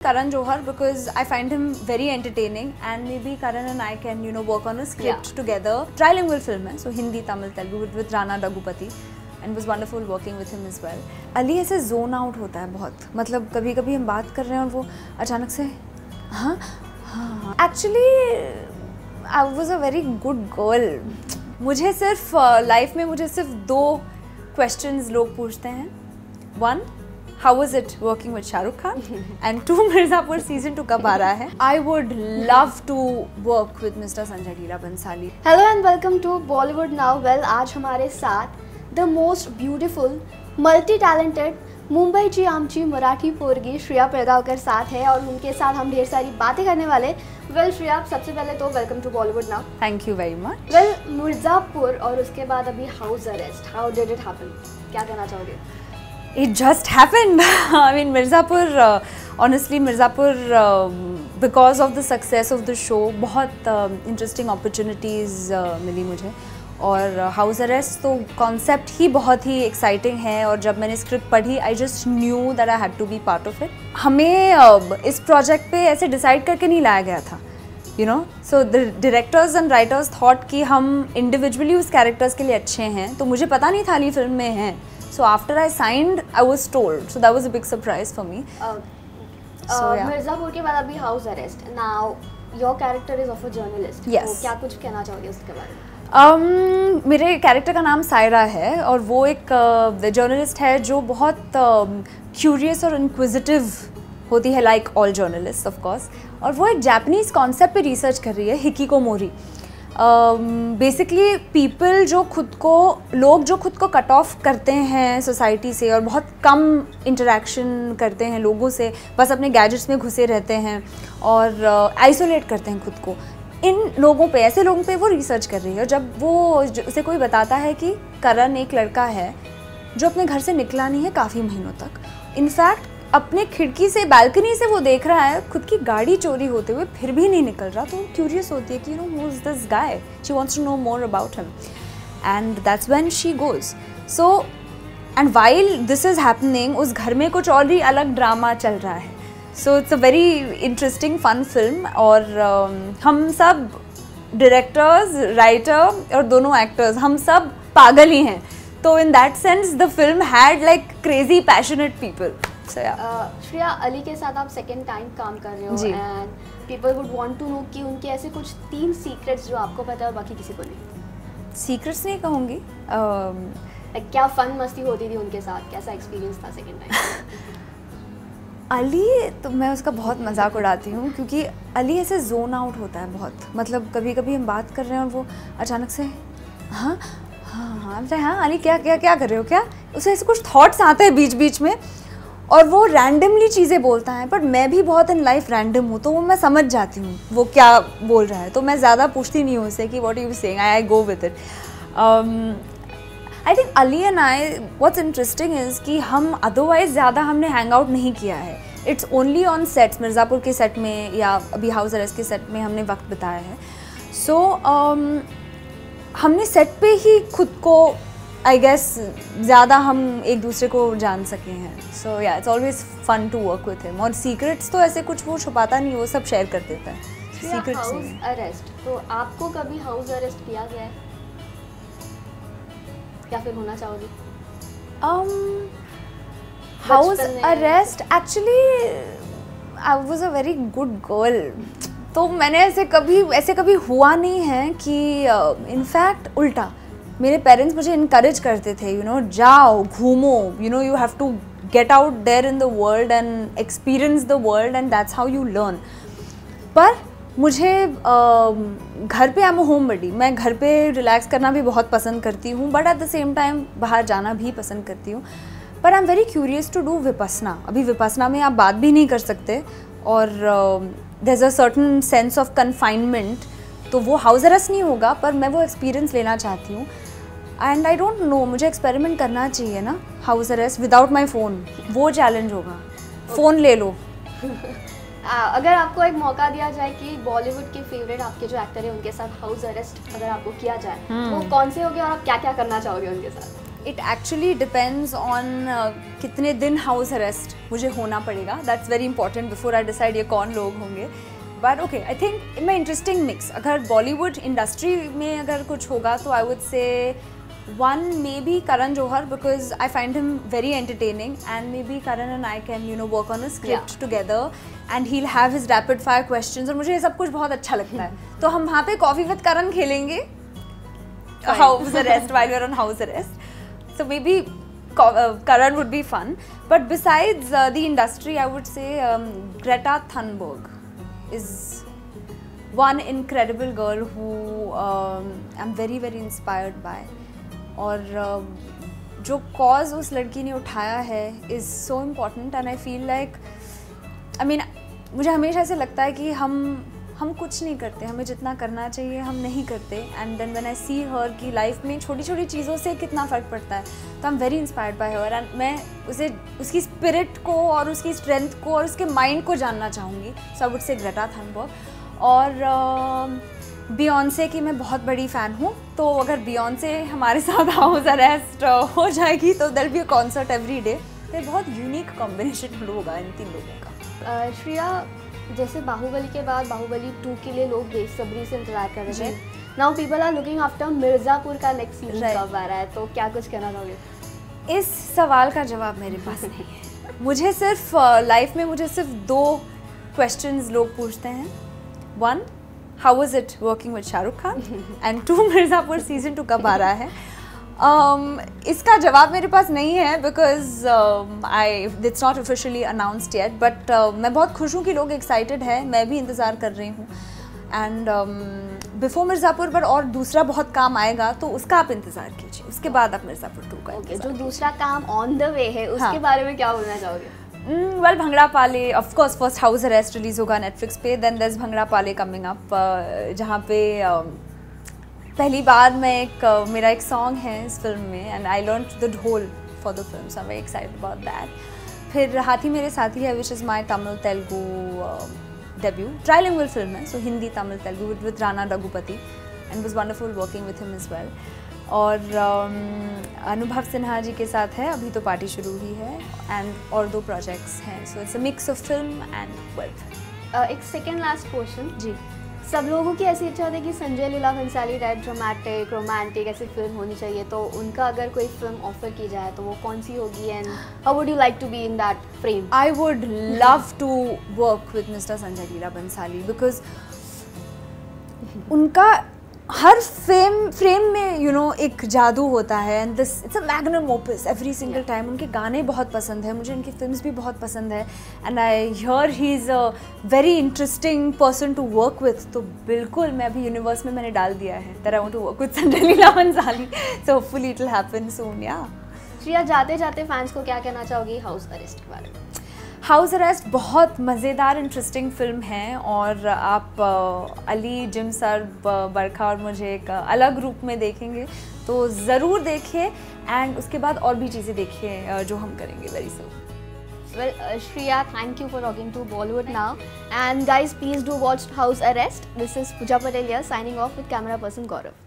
Karan Johar because I find him very entertaining and maybe Karan and I can work on a script together. Trilingual film hai, so Hindi, Tamil, Telugu with Rana Daggubati and it was wonderful working with him as well. Ali ऐसे zone out होता है बहुत, मतलब कभी-कभी हम बात कर रहे हैं और वो अचानक से हाँ हाँ. Actually I was a very good girl. मुझे सिर्फ लाइफ में मुझे सिर्फ 2 questions लोग पूछते हैं. 1, how was it working with Shahrukh Khan? And 2, Mirzapur season 2 कब आ रहा है? I would love to work with Mr. Sanjay Leela Bhansali. Hello and welcome to Bollywood Now. Well, आज हमारे साथ the most beautiful, multi-talented Mumbai ची आमची मराठी पोरगी श्रेया पेड़गांवकर साथ है और उनके साथ हम ढेर सारी बातें करने वाले. वेल श्रेया, सबसे पहले तो welcome to Bollywood now. Thank you very much. Well, Mirzapur और उसके बाद अभी house arrest, how did it happen? क्या कहना चाहोगे? It just happened. I mean, Mirzapur, honestly, Mirzapur, because of the success of the show, बहुत interesting opportunities मिली मुझे. और हाउस अरेस्ट तो कॉन्सेप्ट ही बहुत ही एक्साइटिंग है और जब मैंने स्क्रिप्ट पढ़ी I just knew that I had to be part of it. हमें इस प्रोजेक्ट पे ऐसे डिसाइड करके नहीं लाया गया था, so the directors and writers thought कि हम इंडिविजुअली उस कैरेक्टर्स के लिए अच्छे हैं, तो मुझे पता नहीं था अली फिल्म में हैं. So after I signed, I was told. So that was a big surprise for me. Mirzapur के बाद अभी house arrest. Now your character is of a journalist. Yes. तो क्या कुछ कहना चाहोगे उसके बारे में? मेरे कैरेक्टर का नाम सायरा है और वो एक जर्नलिस्ट है जो बहुत क्यूरियस और इंक्विजिटिव होती है, like all journalist of course. और वो एक जापानीज़ कॉन्सेप्ट पे रिसर्च कर रही है, हिकिकोमोरी. बेसिकली लोग जो खुद को कट ऑफ करते हैं सोसाइटी से और बहुत कम इंटरेक्शन करते हैं लोगों से, बस अपने गैजेट्स में घुसे रहते हैं और आइसोलेट करते हैं खुद को, ऐसे लोगों पे वो रिसर्च कर रही है. जब उसे कोई बताता है कि करण एक लड़का है जो अपने घर से निकला नहीं है काफ़ी महीनों तक, इनफैक्ट अपने खिड़की से, बालकनी से वो देख रहा है खुद की गाड़ी चोरी होते हुए, फिर भी नहीं निकल रहा, तो वो क्यूरियस होती है कि who is this guy, she wants to know more about him and that's when she goes. So and while this is happening उस घर में कुछ और ही अलग ड्रामा चल रहा है. So it's a very interesting fun film और हम सब डायरेक्टर्स, राइटर और दोनों एक्टर्स हम सब पागल ही हैं. तो in that sense the film had like crazy passionate people. Shreya, Ali के साथ आप सेकेंड टाइम काम कर रहे हो and people would want to know कि उनके ऐसे कुछ 3 सीक्रेट्स जो आपको पता है और बाकी किसी को नहीं. सीक्रेट्स नहीं कहूँगी. क्या फन मस्ती होती थी उनके साथ, कैसा एक्सपीरियंस था सेकेंड टाइम? अली तो मैं उसका बहुत मजाक उड़ाती हूँ क्योंकि अली ऐसे जोन आउट होता है बहुत, मतलब कभी-कभी हम बात कर रहे हैं और वो अचानक से हाँ हाँ हाँ हाँ अली क्या क्या क्या कर रहे हो, क्या, उसे ऐसे कुछ थॉट्स आते हैं बीच बीच में और वो रैंडमली चीज़ें बोलता है. बट मैं भी बहुत इन लाइफ रैंडम हूँ, तो वो मैं समझ जाती हूँ वो क्या बोल रहा है, तो मैं ज़्यादा पूछती नहीं हूँ उसे कि what you saying, I go with it. I think Ali and I, what's interesting is कि हम अदरवाइज ज़्यादा हमने हैंग आउट नहीं किया है. It's only on sets, Mirzapur के सेट में या अभी हाउस अरेस्ट के सेट में हमने वक्त बिताया है. सो हमने सेट पे ही खुद को आई गेस ज़्यादा हम एक दूसरे को जान सके हैं. So yeah it's always fun to work with him. और सीक्रेट्स तो ऐसे कुछ वो छुपाता नहीं, वो सब शेयर कर देता है. सीक्रेट्स हाउस अरेस्ट, तो आपको कभी हाउस अरेस्ट किया गया है या फिर होना चाहोगे? House arrest actually I was a very good girl, तो मैंने ऐसे कभी हुआ नहीं है कि इनफैक्ट उल्टा मेरे पेरेंट्स मुझे इनकरेज करते थे, जाओ घूमो, you have to get out there in the world and experience the world and that's how you learn. पर मुझे घर पे आई एम होम बडी, मैं घर पे रिलैक्स करना भी बहुत पसंद करती हूँ, but at the same time बाहर जाना भी पसंद करती हूँ. पर I am very curious to do Vipassana. अभी विपस्सना में आप बात भी नहीं कर सकते और there is a certain sense of confinement, तो वो हाउस अरेस्ट नहीं होगा पर मैं वो एक्सपीरियंस लेना चाहती हूँ. एंड आई डोंट नो, मुझे एक्सपेरिमेंट करना चाहिए ना house arrest without my phone, वो चैलेंज होगा. फ़ोन ले लो. अगर आपको एक मौका दिया जाए कि बॉलीवुड के फेवरेट आपके जो एक्टर हैं उनके साथ हाउस अरेस्ट अगर आपको किया जाए, वो कौन से होंगे और आप क्या क्या करना चाहोगे उनके साथ? इट एक्चुअली डिपेंड्स ऑन कितने दिन हाउस अरेस्ट मुझे होना पड़ेगा. That's very important before I decide ये कौन लोग होंगे. बट ओके, आई थिंक इनमें इंटरेस्टिंग मिक्स. अगर बॉलीवुड इंडस्ट्री में अगर कुछ होगा तो आई वुड से one maybe Karan Johar, because I find him very entertaining, and maybe Karan and I can work on a script together and he'll have his rapid fire questions और मुझे ये सब कुछ बहुत अच्छा लगता है. तो हम वहाँ पे कॉफी विद करण खेलेंगे house arrest while we're on house arrest. So maybe Karan would be fun. But besides the industry, I would say Greta Thunberg is one incredible girl who I'm very very inspired by. और जो cause उस लड़की ने उठाया है is so important, and I feel like मुझे हमेशा ऐसे लगता है कि हम कुछ नहीं करते, हमें जितना करना चाहिए हम नहीं करते. एंड देन व्हेन आई सी हर की लाइफ में छोटी छोटी चीज़ों से कितना फ़र्क पड़ता है, तो आई am very inspired by her. And मैं उसे उसकी स्पिरिट को और उसकी स्ट्रेंथ को और उसके माइंड को जानना चाहूँगी. So I would say Greta Thunberg. और बियॉन्से की मैं बहुत बड़ी फ़ैन हूँ, तो अगर बियॉन्से हमारे साथ हाउस अरेस्ट हो जाएगी तो there be a concert every day. तो बहुत यूनिक कॉम्बिनेशन होगा इन तीन लोगों का. श्रिया, जैसे बाहुबली के बाद बाहुबली 2 के लिए लोग बेसब्री से इंतजार कर रहे थे. Now people are looking after Mirzapur का नेक्स्ट सीजन कब आ रहा है, तो क्या कुछ कहना चाहोगे? इस सवाल का जवाब मेरे पास नहीं है. मुझे सिर्फ लाइफ में मुझे सिर्फ 2 क्वेश्चंस लोग पूछते हैं. 1, how was it working with Shahrukh Khan, and 2, Mirzapur season 2 कब आ रहा है. इसका जवाब मेरे पास नहीं है because it's not officially announced yet. But मैं बहुत खुश हूँ कि लोग एक्साइटेड है, मैं भी इंतज़ार कर रही हूँ. एंड बिफोर मिर्ज़ापुर पर और दूसरा बहुत काम आएगा, तो उसका आप इंतज़ार कीजिए. उसके बाद आप मिर्ज़ापुर 2 का जो दूसरा काम ऑन द वे है उसके बारे में क्या बोलना चाहोगे? वेल, भंगड़ा पाले of course first house arrest release होगा नेटफ्लिक्स पे. देन देयर इज भंगड़ा पाले कमिंग अप, जहाँ पे पहली बार मैं मेरा एक सॉन्ग है इस फिल्म में, and I learn the dhol for the film, so I am very excited about that. फिर हाथी मेरे साथी है which is my Tamil Telugu debut. Trilingual film है, so Hindi Tamil Telugu with Rana Daggubati, and was wonderful working with him as well. और अनुभव सिन्हा जी के साथ है, अभी तो पार्टी शुरू हुई है, एंड और 2 प्रोजेक्ट्स हैं. सो it's a mix of film and web. एक सेकेंड लास्ट क्वेश्चन. जी, सब लोगों की ऐसी इच्छा होती है कि Sanjay Leela Bhansali type dramatic romantic ऐसी फिल्म होनी चाहिए, तो उनका अगर कोई फिल्म ऑफर की जाए तो वो कौन सी होगी, and how would you like to be in that frame? I would love to work with mister Sanjay Leela Bhansali, because उनका हर फ्रेम में एक जादू होता है, and this it's a magnum opus every single time. उनके गाने बहुत पसंद है मुझे, उनकी फिल्म्स भी बहुत पसंद है, and I hear he is a very interesting person to work with. तो बिल्कुल मैं अभी यूनिवर्स में मैंने डाल दिया है that I want to work with Sanjay Leela Bhansali. So hopefully it will happen soon. या श्रिया, जाते जाते फैंस को क्या कहना चाहोगी हाउस अरेस्ट के बारे में? हाउस अरेस्ट बहुत मज़ेदार इंटरेस्टिंग फिल्म है, और आप अली, जिम सर, बरखा और मुझे एक अलग रूप में देखेंगे, तो ज़रूर देखिए. एंड उसके बाद और भी चीज़ें देखिए जो हम करेंगे very soon. Well, Shriya, thank you for talking to Bollywood Now. And guys, please do watch House Arrest. This is Pooja Patel here signing off with camera person Gaurav.